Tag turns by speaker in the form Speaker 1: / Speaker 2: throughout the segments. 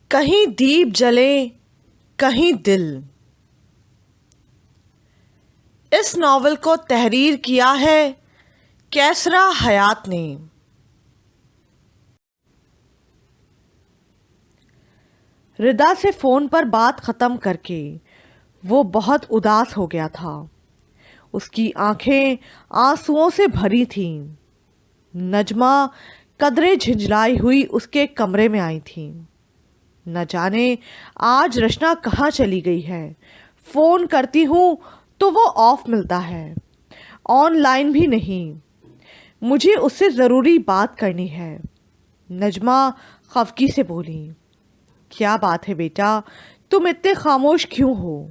Speaker 1: کہیں دیپ جلے کہیں دل۔ اس ناول کو تحریر کیا ہے کیسرا حیات نے۔ ردا سے فون پر بات ختم کر کے وہ بہت اداس ہو گیا تھا۔ اس کی آنکھیں آنسوؤں سے بھری تھیں۔ نجمہ قدرے جھنجھلائی ہوئی اس کے کمرے میں آئی تھیں۔ نہ جانے آج رشنا کہاں چلی گئی ہے۔ فون کرتی ہوں تو وہ آف ملتا ہے، آن لائن بھی نہیں۔ مجھے اس سے ضروری بات کرنی ہے، نجمہ خفگی سے بولی۔ کیا بات ہے بیٹا، تم اتنے خاموش کیوں ہو؟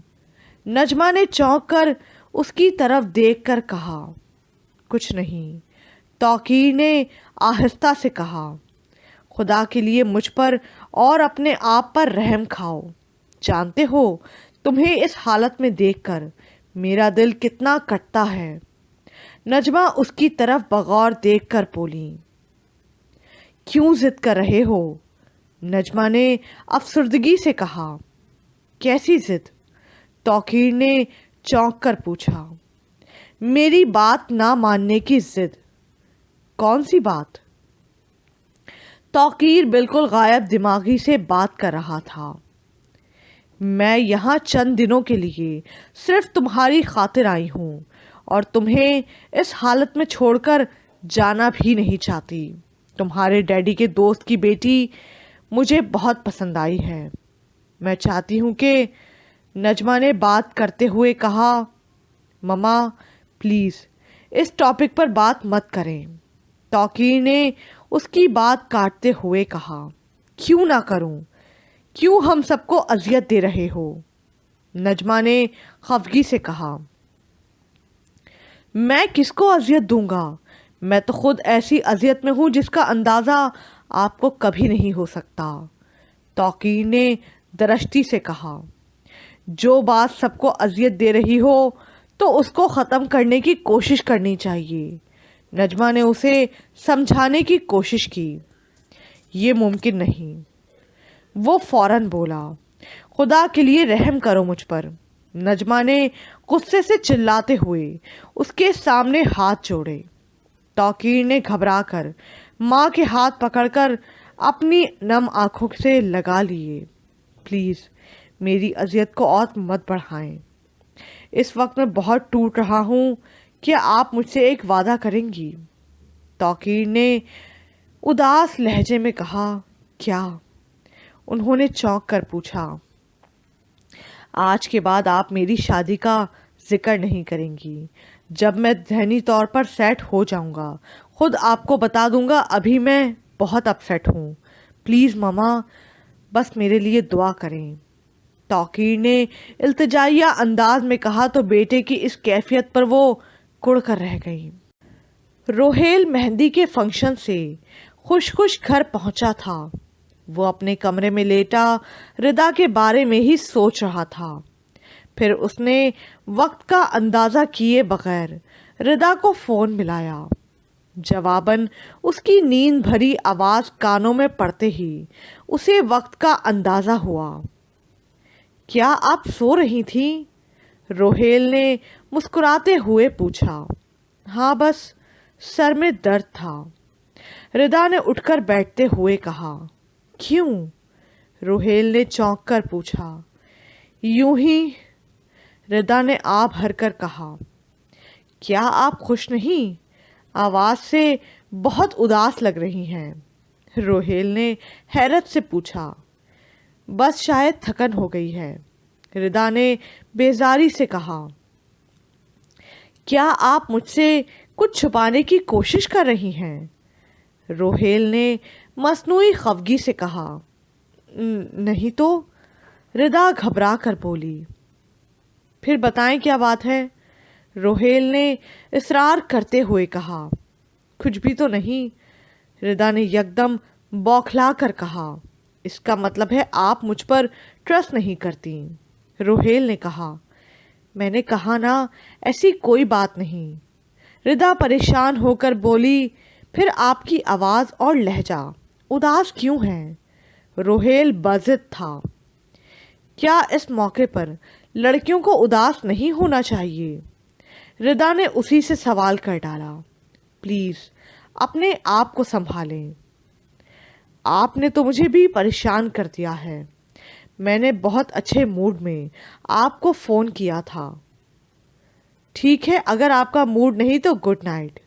Speaker 1: نجمہ نے چونک کر اس کی طرف دیکھ کر کہا۔ کچھ نہیں، توقیر نے آہستہ سے کہا۔ خدا کے لیے مجھ پر اور اپنے آپ پر رحم کھاؤ۔ جانتے ہو تمہیں اس حالت میں دیکھ کر میرا دل کتنا کٹتا ہے۔ نجمہ اس کی طرف بغور دیکھ کر بولی۔ کیوں ضد کر رہے ہو؟ نجمہ نے افسردگی سے کہا۔ کیسی ضد؟ توقیر نے چونک کر پوچھا۔ میری بات نہ ماننے کی ضد۔ کون سی بات؟ توقیر بالکل غائب دماغی سے بات کر رہا تھا۔ میں یہاں چند دنوں کے لیے صرف تمہاری خاطر آئی ہوں اور تمہیں اس حالت میں چھوڑ کر جانا بھی نہیں چاہتی۔ تمہارے ڈیڈی کے دوست کی بیٹی مجھے بہت پسند آئی ہے۔ میں چاہتی ہوں کہ نجمہ نے بات کرتے ہوئے کہا۔ مما پلیز اس ٹاپک پر بات مت کریں۔ توقیر نے اس کی بات کاٹتے ہوئے کہا۔ کیوں نہ کروں؟ کیوں ہم سب کو اذیت دے رہے ہو؟ نجمہ نے خفگی سے کہا۔ میں کس کو اذیت دوں گا؟ میں تو خود ایسی اذیت میں ہوں جس کا اندازہ آپ کو کبھی نہیں ہو سکتا۔ توقیر نے درشتی سے کہا۔ جو بات سب کو اذیت دے رہی ہو تو اس کو ختم کرنے کی کوشش کرنی چاہیے۔ نجمہ نے اسے سمجھانے کی کوشش کی۔ یہ ممکن نہیں۔ وہ فوراً بولا۔ خدا کے لیے رحم کرو مجھ پر۔ نجمہ نے غصے سے چلاتے ہوئے اس کے سامنے ہاتھ جوڑے۔ توقیر نے گھبرا کر ماں کے ہاتھ پکڑ کر اپنی نم آنکھوں سے لگا لیے۔ پلیز میری اذیت کو اور مت بڑھائیں۔ اس وقت میں بہت ٹوٹ رہا ہوں۔ کیا آپ مجھ سے ایک وعدہ کریں گی؟ توقیر نے اداس لہجے میں کہا۔ کیا؟ انہوں نے چونک کر پوچھا۔ آج کے بعد آپ میری شادی کا ذکر نہیں کریں گی۔ جب میں ذہنی طور پر سیٹ ہو جاؤں گا خود آپ کو بتا دوں گا۔ ابھی میں بہت اپسیٹ ہوں۔ پلیز ماما بس میرے لیے دعا کریں۔ توقیر نے التجائیہ انداز میں کہا تو بیٹے کی اس کیفیت پر وہ کڑ کر رہ گئی۔ روہیل مہندی کے فنکشن سے خوش خوش گھر پہنچا تھا۔ وہ اپنے کمرے میں لیٹا ردا کے بارے میں ہی سوچ رہا تھا۔ پھر اس نے وقت کا اندازہ کیے بغیر ردا کو فون ملایا۔ جواباً اس کی نیند بھری آواز کانوں میں پڑتے ہی اسے وقت کا اندازہ ہوا۔ کیا آپ سو رہی تھیں؟ روہیل نے مسکراتے ہوئے پوچھا۔ ہاں بس سر میں درد تھا، ردا نے اٹھ کر بیٹھتے ہوئے کہا۔ کیوں؟ روہیل نے چونک کر پوچھا۔ یوں ہی، ردا نے آہ بھر کر کہا۔ کیا آپ خوش نہیں؟ آواز سے بہت اداس لگ رہی ہیں۔ روہیل نے حیرت سے پوچھا۔ بس شاید تھکن ہو گئی ہے، ردا نے بیزاری سے کہا۔ کیا آپ مجھ سے کچھ چھپانے کی کوشش کر رہی ہیں؟ روہیل نے مصنوعی خفگی سے کہا۔ نہیں تو، ردا گھبرا کر بولی۔ پھر بتائیں کیا بات ہے؟ روہیل نے اصرار کرتے ہوئے کہا۔ کچھ بھی تو نہیں، ردا نے یکدم بوکھلا کر کہا۔ اس کا مطلب ہے آپ مجھ پر ٹرسٹ نہیں کرتی۔ روہیل نے کہا۔ میں نے کہا نا ایسی کوئی بات نہیں۔ ردا پریشان ہو کر بولی۔ پھر آپ کی آواز اور لہجہ اداس کیوں ہے؟ روہیل بضد تھا۔ کیا اس موقع پر لڑکیوں کو اداس نہیں ہونا چاہیے؟ ردا نے اسی سے سوال کر ڈالا۔ پلیز اپنے آپ کو سنبھالیں، آپ نے تو مجھے بھی پریشان کر دیا ہے۔ میں نے بہت اچھے موڈ میں آپ کو فون کیا تھا۔ ٹھیک ہے، اگر آپ کا موڈ نہیں تو گڈ نائٹ،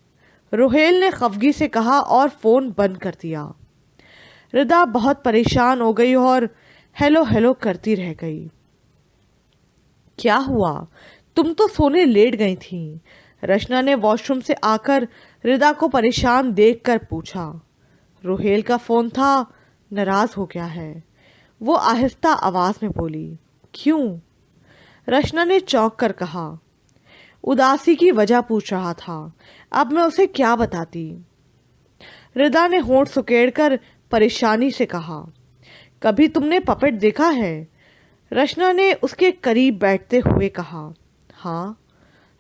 Speaker 1: روہیل نے خفگی سے کہا اور فون بند کر دیا۔ ردا بہت پریشان ہو گئی اور ہیلو ہیلو کرتی رہ گئی۔ کیا ہوا؟ تم تو سونے لیٹ گئی تھیں، رشنا نے واش روم سے آ کر ردا کو پریشان دیکھ کر پوچھا۔ روہیل کا فون تھا، ناراض ہو گیا ہے، وہ آہستہ آواز میں بولی۔ کیوں؟ رشنا نے چونک کر کہا۔ اداسی کی وجہ پوچھ رہا تھا، اب میں اسے کیا بتاتی؟ ردا نے ہونٹ سکیڑ کر پریشانی سے کہا۔ کبھی تم نے پپٹ دیکھا ہے؟ رشنا نے اس کے قریب بیٹھتے ہوئے کہا۔ ہاں،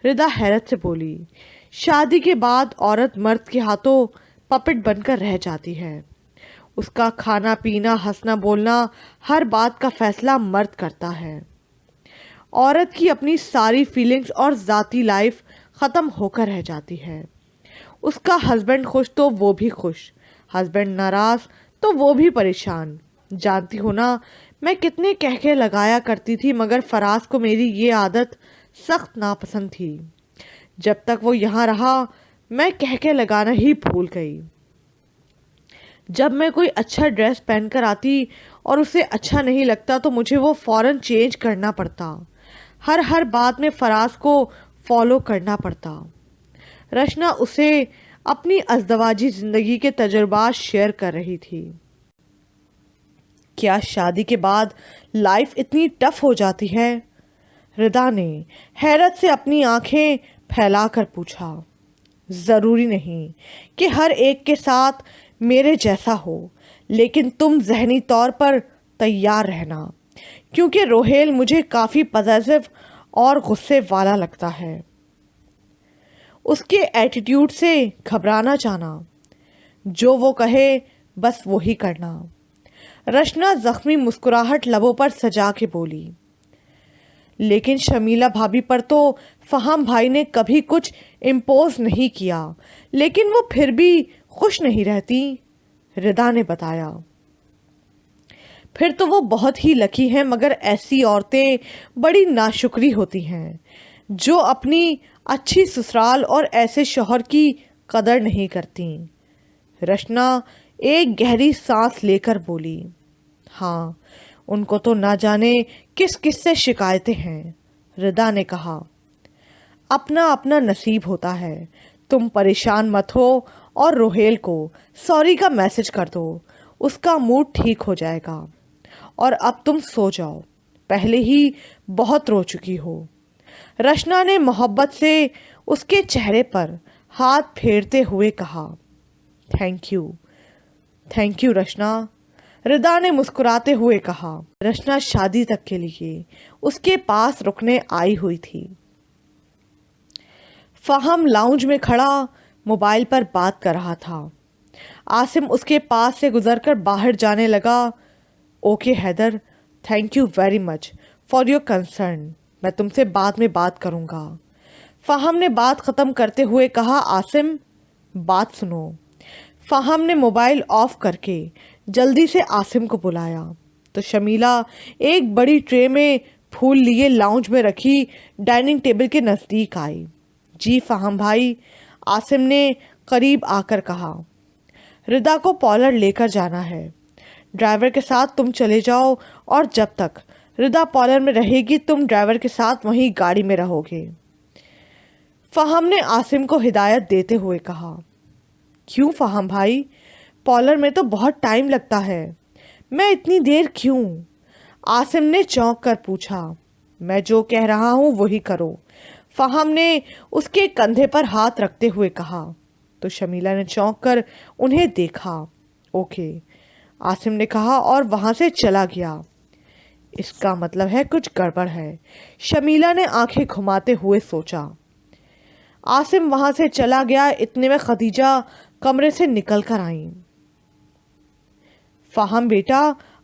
Speaker 1: ردا حیرت سے بولی۔ شادی کے بعد عورت مرد کے ہاتھوں پپٹ بن کر رہ جاتی ہے۔ اس کا کھانا پینا، ہنسنا بولنا، ہر بات کا فیصلہ مرد کرتا ہے۔ عورت کی اپنی ساری فیلنگز اور ذاتی لائف ختم ہو کر رہ جاتی ہے۔ اس کا ہسبینڈ خوش تو وہ بھی خوش، ہسبینڈ ناراض تو وہ بھی پریشان۔ جانتی ہو نا، میں کتنے کہکے لگایا کرتی تھی، مگر فراز کو میری یہ عادت سخت ناپسند تھی۔ جب تک وہ یہاں رہا میں کہکے لگانا ہی بھول گئی۔ جب میں کوئی اچھا ڈریس پہن کر آتی اور اسے اچھا نہیں لگتا تو مجھے وہ فوراً چینج کرنا پڑتا۔ ہر بات میں فراز کو فالو کرنا پڑتا۔ رشنا اسے اپنی ازدواجی زندگی کے تجربات شیئر کر رہی تھی۔ کیا شادی کے بعد لائف اتنی ٹف ہو جاتی ہے؟ ردا نے حیرت سے اپنی آنکھیں پھیلا کر پوچھا۔ ضروری نہیں کہ ہر ایک کے ساتھ میرے جیسا ہو، لیکن تم ذہنی طور پر تیار رہنا، کیونکہ روہیل مجھے کافی پوزیسو اور غصے والا لگتا ہے۔ اس کے ایٹیٹیوڈ سے گھبرانا جانا، جو وہ کہے بس وہی کرنا۔ رشنا زخمی مسکراہٹ لبوں پر سجا کے بولی۔ لیکن شمیلہ بھابھی پر تو فہم بھائی نے کبھی کچھ امپوز نہیں کیا، لیکن وہ پھر بھی خوش نہیں رہتی، ردا نے بتایا۔ پھر تو وہ بہت ہی لکی ہیں، مگر ایسی عورتیں بڑی ناشکری ہوتی ہیں جو اپنی اچھی سسرال اور ایسے شوہر کی قدر نہیں کرتی۔ رشنا ایک گہری سانس لے کر بولی۔ ہاں، ان کو تو نہ جانے کس کس سے شکایتیں ہیں، ردا نے کہا۔ اپنا اپنا نصیب ہوتا ہے، تم پریشان مت ہو اور روہیل کو سوری کا میسج کر دو، اس کا موڈ ٹھیک ہو جائے گا۔ اور اب تم سو جاؤ، پہلے ہی بہت رو چکی ہو۔ رشنا نے محبت سے اس کے چہرے پر ہاتھ پھیرتے ہوئے کہا۔ تھینک یو رشنا، ردا نے مسکراتے ہوئے کہا۔ رشنا شادی تک کے لیے اس کے پاس رکنے آئی ہوئی تھی۔ فہم لاؤنج میں کھڑا موبائل پر بات کر رہا تھا۔ عاصم اس کے پاس سے گزر کر باہر جانے لگا۔ Okay Haider, thank you very much for your concern, میں تم سے بعد میں بات کروں گا۔ فہم نے بات ختم کرتے ہوئے کہا۔ عاصم، بات سنو۔ فہم نے موبائل آف کر کے جلدی سے عاصم کو بلایا تو شمیلہ ایک بڑی ٹرے میں پھول لیے لاؤنج میں رکھی ڈائننگ ٹیبل کے نزدیک آئی۔ جی فہم بھائی، عاصم نے قریب آ کر کہا۔ ردا کو پارلر لے کر جانا ہے، ڈرائیور کے ساتھ تم چلے جاؤ، اور جب تک ردا پارلر میں رہے گی تم ڈرائیور کے ساتھ وہیں گاڑی میں رہو گے، فہم نے عاصم کو ہدایت دیتے ہوئے کہا۔ کیوں فہم بھائی، پارلر میں تو بہت ٹائم لگتا ہے، میں اتنی دیر کیوں؟ عاصم نے چونک کر پوچھا۔ میں جو کہہ رہا ہوں وہی کرو، فہم نے اس کے کندھے پر ہاتھ رکھتے ہوئے کہا تو شمیلہ نے چونک کر انہیں دیکھا۔ اوکے، عاصم نے کہا اور وہاں سے چلا گیا۔ اس کا مطلب ہے کچھ گڑبڑ ہے، شمیلہ نے آنکھیں گھماتے ہوئے سوچا۔ عاصم وہاں سے چلا گیا، اتنے میں خدیجہ کمرے سے نکل کر آئیں۔ فہم بیٹا،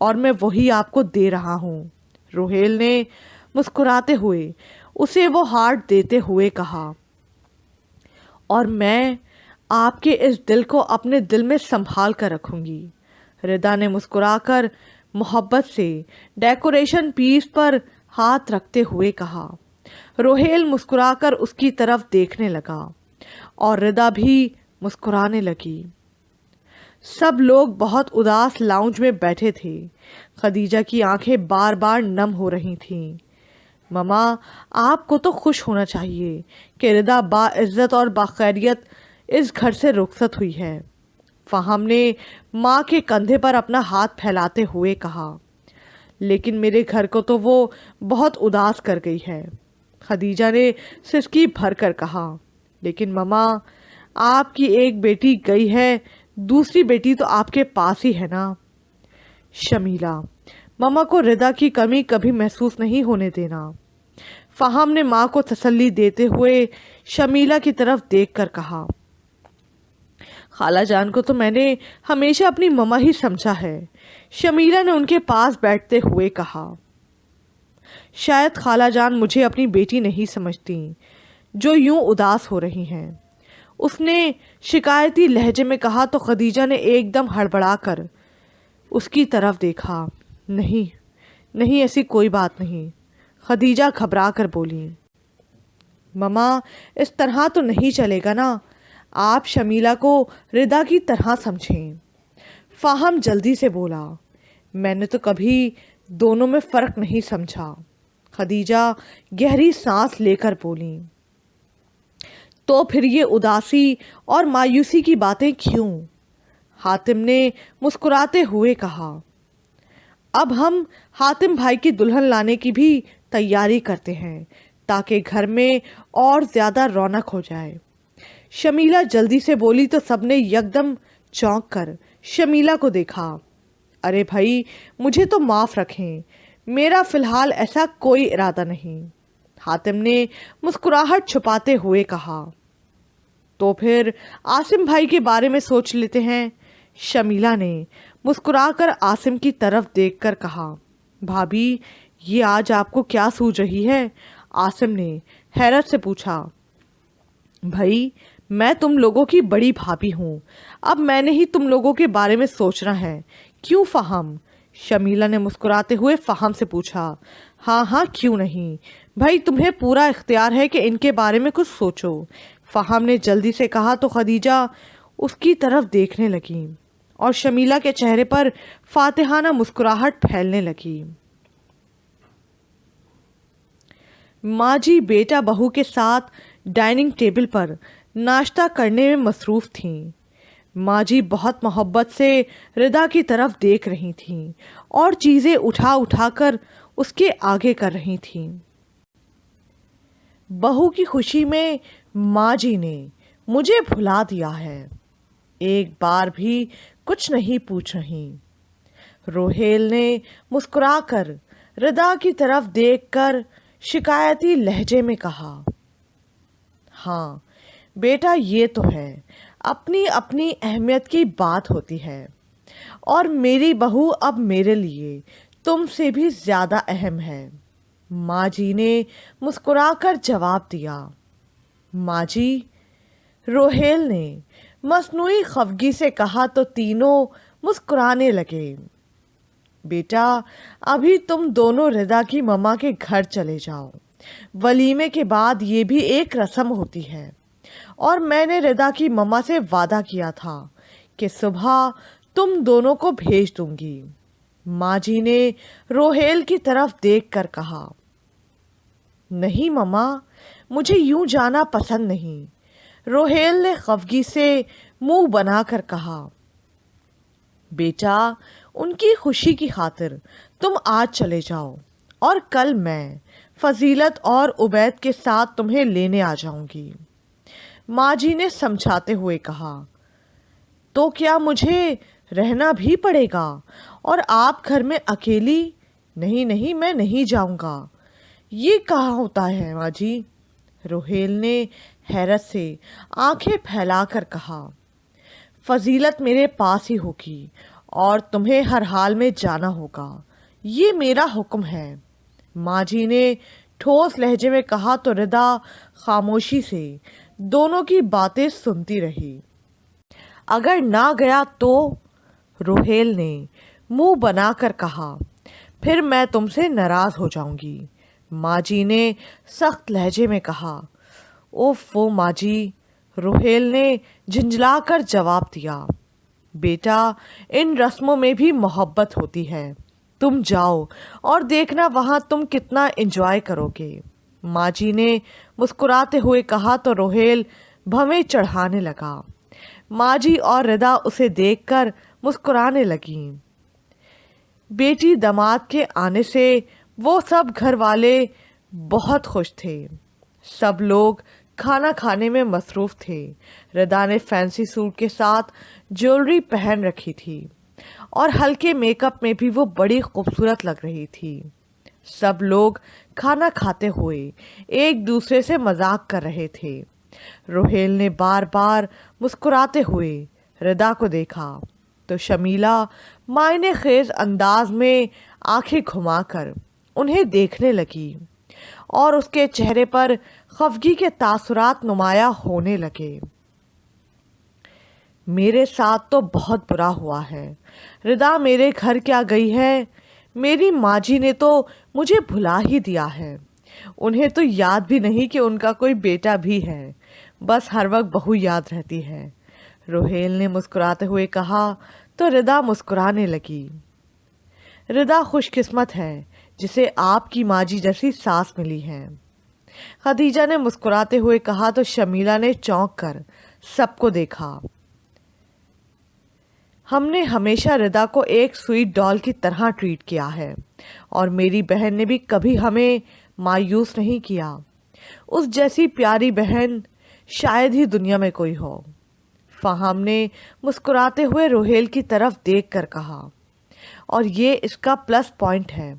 Speaker 1: اور میں وہی آپ کو دے رہا ہوں۔ روہیل نے مسکراتے ہوئے اسے وہ ہارٹ دیتے ہوئے کہا، اور میں آپ کے اس دل کو اپنے دل میں سنبھال کر رکھوں گی۔ ردا نے مسکرا کر محبت سے ڈیکوریشن پیس پر ہاتھ رکھتے ہوئے کہا۔ روہیل مسکرا کر اس کی طرف دیکھنے لگا اور ردا بھی مسکرانے لگی۔ سب لوگ بہت اداس لاؤنج میں بیٹھے تھے۔ خدیجہ کی آنکھیں بار بار نم ہو رہی تھیں۔ ماما، آپ کو تو خوش ہونا چاہیے کہ ردا باعزت اور باخیریت اس گھر سے رخصت ہوئی ہے، فہم نے ماں کے کندھے پر اپنا ہاتھ پھیلاتے ہوئے کہا۔ لیکن میرے گھر کو تو وہ بہت اداس کر گئی ہے، خدیجہ نے سسکی بھر کر کہا۔ لیکن ماما، آپ کی ایک بیٹی گئی ہے، دوسری بیٹی تو آپ کے پاس ہی ہے نا۔ شمیلہ، ماما کو ردا کی کمی کبھی محسوس نہیں ہونے دینا، فہم نے ماں کو تسلی دیتے ہوئے شمیلہ کی طرف دیکھ کر کہا۔ خالہ جان کو تو میں نے ہمیشہ اپنی ماما ہی سمجھا ہے، شمیلہ نے ان کے پاس بیٹھتے ہوئے کہا۔ شاید خالہ جان مجھے اپنی بیٹی نہیں سمجھتی جو یوں اداس ہو رہی ہیں، اس نے شکایتی لہجے میں کہا تو خدیجہ نے ایک دم ہڑبڑا کر اس کی طرف دیکھا۔ نہیں نہیں، ایسی کوئی بات نہیں، خدیجہ گھبرا کر بولی۔ ماما، اس طرح تو نہیں چلے گا نا، آپ شمیلہ کو ردا کی طرح سمجھیں، فاہم جلدی سے بولا۔ میں نے تو کبھی دونوں میں فرق نہیں سمجھا، خدیجہ گہری سانس لے کر بولی۔ تو پھر یہ اداسی اور مایوسی کی باتیں کیوں؟ حاتم نے مسکراتے ہوئے کہا۔ اب ہم حاتم بھائی کی دلہن لانے کی بھی تیاری کرتے ہیں تاکہ گھر میں اور زیادہ رونق ہو جائے، شمیلہ جلدی سے بولی تو سب نے یکدم چونک کر شمیلہ کو دیکھا۔ ارے بھائی، مجھے تو معاف رکھیں، میرا فی الحال ایسا کوئی ارادہ نہیں، حاتم نے مسکراہٹ چھپاتے ہوئے کہا۔ تو پھر عاصم بھائی کے بارے میں سوچ لیتے ہیں، شمیلہ نے مسکرا کر عاصم کی طرف دیکھ کر کہا۔ بھابھی، یہ آج آپ کو کیا سوچ رہی ہے؟ عاصم نے حیرت سے پوچھا۔ بھائی، میں تم لوگوں کی بڑی بھابھی ہوں، اب میں نے ہی تم لوگوں کے بارے میں سوچنا ہے، کیوں فہم؟ شمیلہ نے مسکراتے ہوئے فہم سے پوچھا۔ ہاں ہاں، کیوں نہیں بھائی، تمہیں پورا اختیار ہے کہ ان کے بارے میں کچھ سوچو، فہم نے جلدی سے کہا تو خدیجہ اس کی طرف دیکھنے لگی اور شمیلہ کے چہرے پر فاتحانہ مسکراہٹ پھیلنے لگی۔ ماں جی بیٹا بہو کے ساتھ ڈائننگ ٹیبل پر ناشتہ کرنے میں مصروف تھیں۔ ماں جی بہت محبت سے ردا کی طرف دیکھ رہی تھیں اور چیزیں اٹھا اٹھا کر اس کے آگے کر رہی تھیں۔ بہو کی خوشی میں ماں جی نے مجھے بھلا دیا ہے، ایک بار بھی کچھ نہیں پوچھ رہی، روہیل نے مسکرا کر ردا کی طرف دیکھ کر شکایتی لہجے میں کہا۔ ہاں بیٹا، یہ تو ہے، اپنی اپنی اہمیت کی بات ہوتی ہے، اور میری بہو اب میرے لیے تم سے بھی زیادہ اہم ہے، ماں جی نے مسکرا کر جواب دیا۔ ماں جی، روہیل نے مصنوعی خفگی سے کہا تو تینوں مسکرانے لگے۔ بیٹا، ابھی تم دونوں ردا کی ماما کے گھر چلے جاؤ، ولیمے کے بعد یہ بھی ایک رسم ہوتی ہے، اور میں نے ردا کی ماما سے وعدہ کیا تھا کہ صبح تم دونوں کو بھیج دوں گی، ماں جی نے روہیل کی طرف دیکھ کر کہا۔ نہیں ماما، مجھے یوں جانا پسند نہیں، روہیل نے خفگی سے منہ بنا کر کہا۔ بیٹا، ان کی خوشی کی خاطر تم آج چلے جاؤ، اور کل میں فضیلت اور عبید کے ساتھ تمہیں لینے آ جاؤں گی، ماں جی نے سمجھاتے ہوئے کہا۔ تو کیا مجھے رہنا بھی پڑے گا اور آپ گھر میں اکیلی؟ نہیں نہیں، میں نہیں جاؤں گا، یہ کہاں ہوتا ہے ماں جی، روہیل نے حیرت سے آنکھیں پھیلا کر کہا۔ فضیلت میرے پاس ہی ہوگی اور تمہیں ہر حال میں جانا ہوگا، یہ میرا حکم ہے۔ ماں جی نے ٹھوس لہجے میں کہا تو ردا خاموشی سے دونوں کی باتیں سنتی رہی۔ اگر نہ گیا تو، روہیل نے منہ بنا کر کہا، پھر میں تم سے ناراض ہو جاؤں گی۔ ماں جی نے سخت لہجے میں کہا۔ اوفو ماں جی، روہیل نے جھنجھلا کر جواب دیا، بیٹا ان رسموں میں بھی محبت ہوتی ہے، تم جاؤ اور دیکھنا وہاں تم کتنا انجوائے کرو گے۔ ماں جی نے مسکراتے ہوئے کہا تو روہیل بھویں چڑھانے لگا۔ ماں جی اور ردا اسے دیکھ کر مسکرانے لگیں۔ بیٹی داماد کے آنے سے وہ سب گھر والے بہت خوش تھے۔ سب لوگ کھانا کھانے میں مصروف تھے۔ ردا نے فینسی سوٹ کے ساتھ جیولری پہن رکھی تھی اور ہلکے میک اپ میں بھی وہ بڑی خوبصورت لگ رہی تھی۔ سب لوگ کھانا کھاتے ہوئے ایک دوسرے سے مذاق کر رہے تھے۔ روہیل نے بار بار مسکراتے ہوئے ردا کو دیکھا تو شمیلا معنی خیز انداز میں آنکھیں گھما کر انہیں دیکھنے لگی اور اس کے چہرے پر خفگی کے تاثرات نمایاں ہونے لگے۔ میرے ساتھ تو بہت برا ہوا ہے، ردا میرے گھر کیا گئی ہے؟ میری ماں جی نے تو مجھے بھلا ہی دیا ہے، انہیں تو یاد بھی نہیں کہ ان کا کوئی بیٹا بھی ہے، بس ہر وقت بہو یاد رہتی ہے۔ روہیل نے مسکراتے ہوئے کہا تو ردا مسکرانے لگی۔ ردا خوش قسمت ہے جسے آپ کی ماں جی جیسی ساس ملی ہے، خدیجہ نے مسکراتے ہوئے کہا تو شمیلا نے چونک کر سب کو دیکھا۔ ہم نے ہمیشہ ردا کو ایک سویٹ ڈال کی طرح ٹریٹ کیا ہے اور میری بہن نے بھی کبھی ہمیں مایوس نہیں کیا، اس جیسی پیاری بہن شاید ہی دنیا میں کوئی ہو۔ فہم نے مسکراتے ہوئے روہیل کی طرف دیکھ کر کہا، اور یہ اس کا پلس پوائنٹ ہے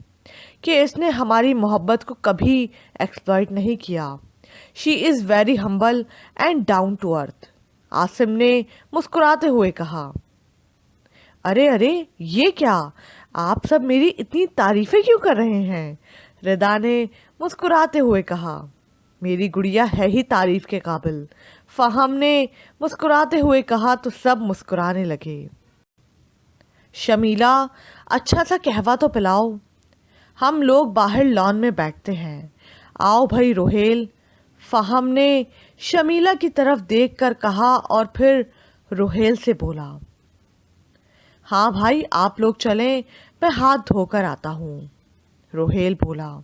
Speaker 1: کہ اس نے ہماری محبت کو کبھی ایکسپلائٹ نہیں کیا۔ She is very humble and down to earth. Asim نے مسکراتے ہوئے کہا۔ ارے ارے یہ کیا، آپ سب میری اتنی تعریفیں کیوں کر رہے ہیں؟ ردا نے مسکراتے ہوئے کہا۔ میری گڑیا ہے ہی تعریف کے قابل، فہم نے مسکراتے ہوئے کہا تو سب مسکرانے لگے۔ شمیلا اچھا سا قہوہ تو پلاؤ، ہم لوگ باہر لان میں بیٹھتے ہیں، آؤ بھائی روہیل، فہم نے شمیلا کی طرف دیکھ کر کہا اور پھر روہیل سے بولا، ہاں بھائی آپ لوگ چلیں، میں ہاتھ دھو کر آتا ہوں۔ روہیل بولا۔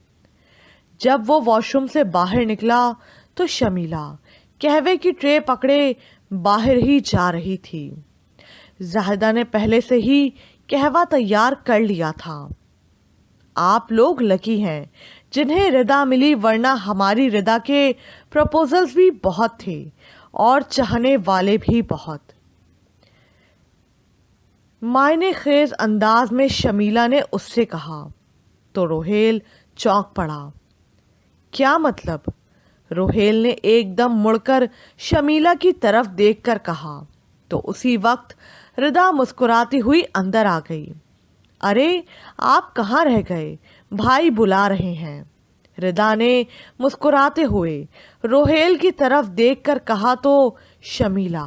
Speaker 1: جب وہ واش روم سے باہر نکلا تو شمیلا قہوے کی ٹرے پکڑے باہر ہی جا رہی تھی۔ زاہدہ نے پہلے سے ہی قہوہ تیار کر لیا تھا۔ آپ لوگ لکی ہیں جنہیں ردا ملی، ورنہ ہماری ردا کے پروپوزلز بھی بہت تھے اور چاہنے والے بھی بہت، معنی خیز انداز میں شمیلا نے اس سے کہا تو روہیل چونک پڑا۔ کیا مطلب؟ روہیل نے ایک دم مڑ کر شمیلا کی طرف دیکھ کر کہا تو اسی وقت ردا مسکراتی ہوئی اندر آ گئی۔ ارے آپ کہاں رہ گئے، بھائی بلا رہے ہیں۔ ردا نے مسکراتے ہوئے روہیل کی طرف دیکھ کر کہا تو شمیلا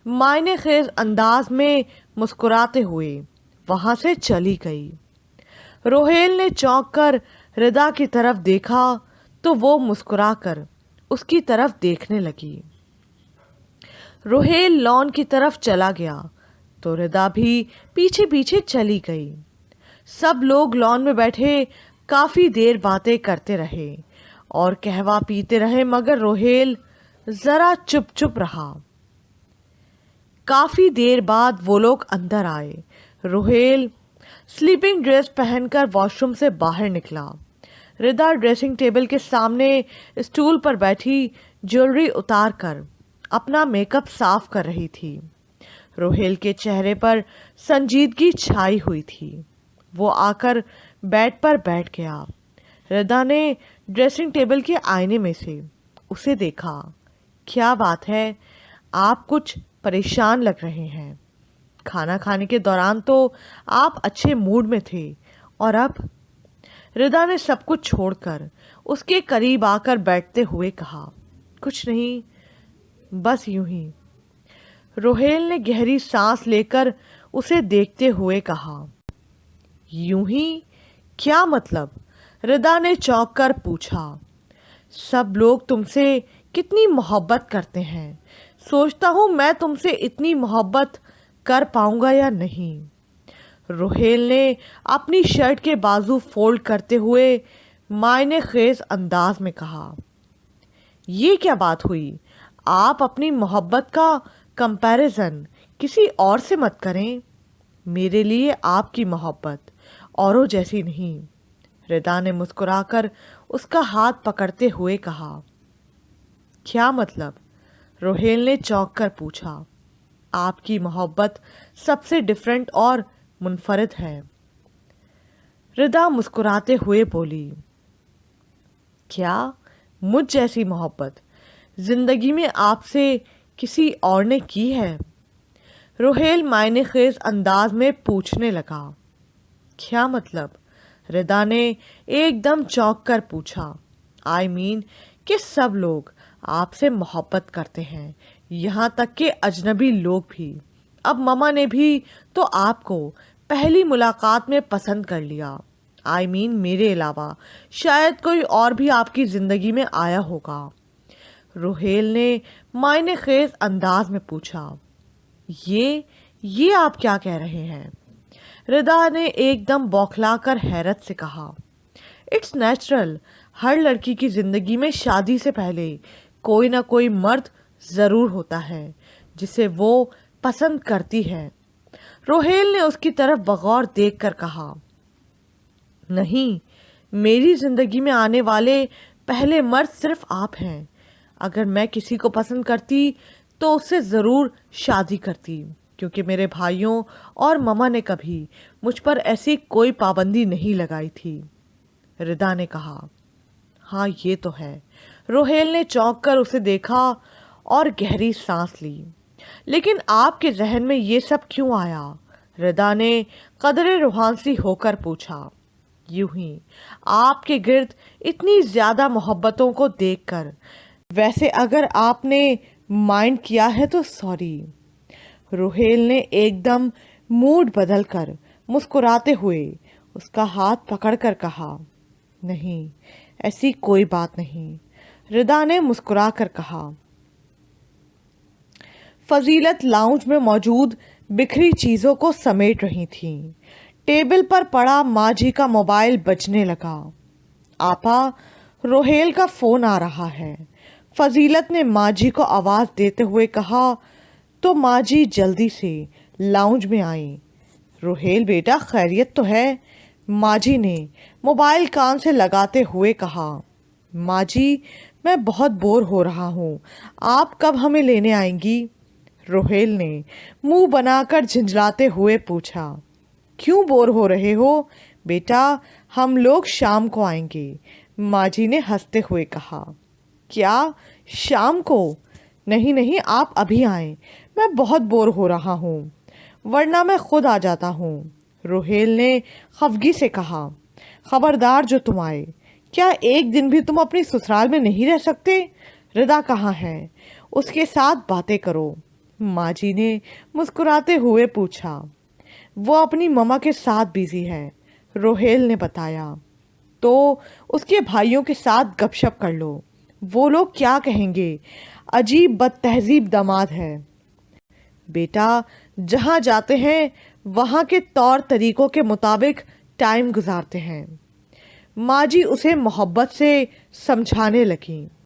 Speaker 1: معنی خیز انداز میں مسکراتے ہوئے وہاں سے چلی گئی۔ روہیل نے چونک کر ردا کی طرف دیکھا تو وہ مسکرا کر اس کی طرف دیکھنے لگی۔ روہیل لان کی طرف چلا گیا تو ردا بھی پیچھے پیچھے چلی گئی۔ سب لوگ لان میں بیٹھے کافی دیر باتیں کرتے رہے اور قہوہ پیتے رہے، مگر روہیل ذرا چپ چپ رہا۔ کافی دیر بعد وہ لوگ اندر آئے۔ روہیل سلیپنگ ڈریس پہن کر واش روم سے باہر نکلا۔ ردا ڈریسنگ ٹیبل کے سامنے اسٹول پر بیٹھی جیولری اتار کر اپنا میک اپ صاف کر رہی تھی۔ روہیل کے چہرے پر سنجیدگی چھائی ہوئی تھی۔ وہ آ کر بیڈ پر بیٹھ گیا۔ ردا نے ڈریسنگ ٹیبل کے آئینے میں سے اسے دیکھا۔ کیا بات ہے، آپ کچھ پریشان لگ رہے ہیں۔ کھانا کھانے کے دوران تو آپ اچھے موڈ میں تھے، اور اب؟ ردا نے سب کچھ چھوڑ کر اس کے قریب آ کر بیٹھتے ہوئے کہا، کچھ نہیں، بس یوں ہی۔ روہیل نے گہری سانس لے کر اسے دیکھتے ہوئے کہا، یوں ہی کیا مطلب؟ ردا نے چونک کر پوچھا۔ سب لوگ تم سے کتنی محبت کرتے ہیں، سوچتا ہوں میں تم سے اتنی محبت کر پاؤں گا یا نہیں۔ روہیل نے اپنی شرٹ کے بازو فولڈ کرتے ہوئے معنی خیز انداز میں کہا، یہ کیا بات ہوئی؟ آپ اپنی محبت کا کمپیریزن کسی اور سے مت کریں۔ میرے لیے آپ کی محبت اوروں جیسی نہیں۔ ردا نے مسکرا کر اس کا ہاتھ پکڑتے ہوئے کہا۔ کیا مطلب؟ روہیل نے چونک کر پوچھا۔ آپ کی محبت سب سے ڈیفرنٹ اور منفرد ہے۔ ردا مسکراتے ہوئے بولی، کیا مجھ جیسی محبت زندگی میں آپ سے کسی اور نے کی ہے؟ روہیل معنی خیز انداز میں پوچھنے لگا۔ کیا مطلب؟ ردا نے ایک دم چونک کر پوچھا۔ آئی مین کہ سب لوگ آپ سے محبت کرتے ہیں، یہاں تک کہ اجنبی لوگ بھی۔ اب مما نے بھی تو آپ کو پہلی ملاقات میں پسند کر لیا۔ آئی مین میرے علاوہ شاید کوئی اور بھی آپ کی زندگی میں آیا ہوگا۔ روہیل نے معنی خیز انداز میں پوچھا۔ یہ آپ کیا کہہ رہے ہیں؟ ردا نے ایک دم بوکھلا کر حیرت سے کہا، اٹس نیچرل، ہر لڑکی کی زندگی میں شادی سے پہلے کوئی نہ کوئی مرد ضرور ہوتا ہے جسے وہ پسند کرتی ہے۔ روہیل نے اس کی طرف بغور دیکھ کر کہا، نہیں، میری زندگی میں آنے والے پہلے مرد صرف آپ ہیں۔ اگر میں کسی کو پسند کرتی تو اس سے ضرور شادی کرتی، کیونکہ میرے بھائیوں اور مما نے کبھی مجھ پر ایسی کوئی پابندی نہیں لگائی تھی۔ ردا نے کہا، ہاں یہ تو ہے۔ روہیل نے چونک کر اسے دیکھا اور گہری سانس لی۔ لیکن آپ کے ذہن میں یہ سب کیوں آیا؟ ردا نے قدرے روحانسی ہو کر پوچھا۔ یوں ہی آپ کے گرد اتنی زیادہ محبتوں کو دیکھ کر۔ ویسے اگر آپ نے مائنڈ کیا ہے تو سوری۔ روہیل نے ایک دم موڈ بدل کر مسکراتے ہوئے اس کا ہاتھ پکڑ کر کہا، نہیں، ایسی کوئی بات نہیں۔ ردا نے مسکرا کر کہا۔ فضیلت لاؤنج میں موجود بکھری چیزوں کو سمیٹ رہی تھیں۔ ٹیبل پر پڑا ماں جی کا موبائل بجنے لگا۔ آپا، روہیل کا فون آ رہا ہے۔ فضیلت نے ماں جی کو آواز دیتے ہوئے کہا تو ماں جی جلدی سے لاؤنج میں آئیں۔ روہیل بیٹا خیریت تو ہے؟ ماں جی نے موبائل کان سے لگاتے ہوئے کہا۔ ماں جی، میں بہت بور ہو رہا ہوں، آپ کب ہمیں لینے آئیں گی؟ روہیل نے منہ بنا کر جھنجھلاتے ہوئے پوچھا۔ کیوں بور ہو رہے ہو بیٹا؟ ہم لوگ شام کو آئیں گے، ماں جی نے ہنستے ہوئے کہا۔ کیا شام کو؟ نہیں، آپ ابھی آئیں، میں بہت بور ہو رہا ہوں، ورنہ میں خود آ جاتا ہوں۔ روہیل نے خفگی سے کہا۔ خبردار جو تم آئے، کیا ایک دن بھی تم اپنی سسرال میں نہیں رہ سکتے؟ ردا کہاں ہے؟ اس کے ساتھ باتیں کرو، ماں جی نے مسکراتے ہوئے پوچھا۔ وہ اپنی مما کے ساتھ بیزی ہے، روہیل نے بتایا۔ تو اس کے بھائیوں کے ساتھ گپ شپ کر لو، وہ لوگ کیا کہیں گے؟ عجیب بد تہذیب داماد ہے۔ بیٹا، جہاں جاتے ہیں وہاں کے طور طریقوں کے مطابق ٹائم گزارتے ہیں، ماں جی اسے محبت سے سمجھانے لگیں۔